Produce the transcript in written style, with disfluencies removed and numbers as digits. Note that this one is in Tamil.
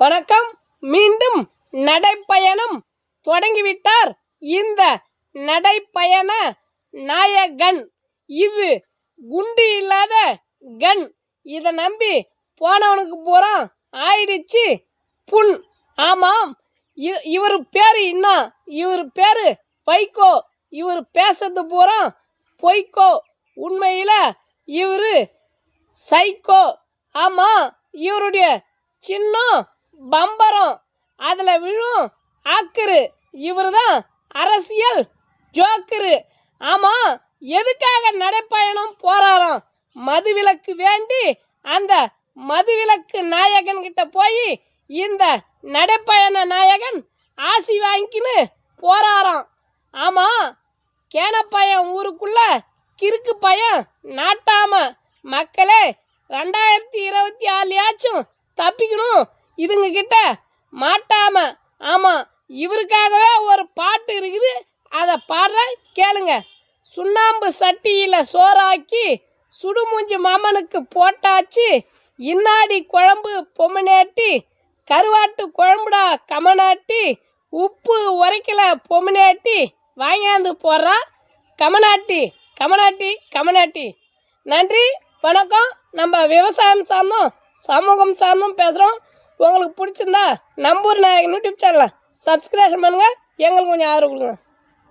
வணக்கம். மீண்டும் நடைப்பயணம் தொடங்கிவிட்டார் இந்த நடைப்பயண நாயகன். இது குண்டு இல்லாத கன். இதை நம்பி போனவனுக்கு பூரா ஆயிடுச்சு புண். ஆமாம், இவர் பேர் என்ன? இவர் பேர் வைகோ. இவர் பேசுறது பூரா பொய்க்கோ. உண்மையில் இவர் சைக்கோ. ஆமாம், இவருடைய சின்னம் பம்பரம், அதில் விழும் ஆக்கரு. இவர் தான் அரசியல் ஜோக்கரு. ஆமாம், எதுக்காக நடைப்பயணம் போறாராம்? மதுவிலக்கு வேண்டி அந்த மதுவிலக்கு நாயகன் கிட்ட போய் இந்த நடைப்பயண நாயகன் ஆசி வாங்கின்னு போறாராம். ஆமாம், கேனப்பையன் ஊருக்குள்ள கிறுக்கு பையன் நாட்டாம மக்களே 2024 தப்பிக்கணும் இதுங்க கிட்ட மாட்டாம. ஆமாம், இவருக்காகவே ஒரு பாட்டு இருக்குது, அதை பாடுற கேளுங்க. சுண்ணாம்பு சட்டியில் சோறாக்கி சுடுமூஞ்சி மாமனுக்கு போட்டாச்சு, இன்னாடி குழம்பு பொம்மனேட்டி, கருவாட்டு குழம்புடா கமநாட்டி, உப்பு உரைக்கல பொம்மனேட்டி, வாங்கியாந்து போடுறா கமநாட்டி கமநாட்டி கமநாட்டி. நன்றி, வணக்கம். நம்ம விவசாயம் சார்ந்தோம் சமூகம் சார்ந்தும் பேசுகிறோம். உங்களுக்கு பிடிச்சிருந்தா நம்பூர் நாயகன் யூடியூப் சேனலை சப்ஸ்கிரைப் பண்ணுங்கள். எங்களுக்கு கொஞ்சம் ஆதரவு கொடுங்க.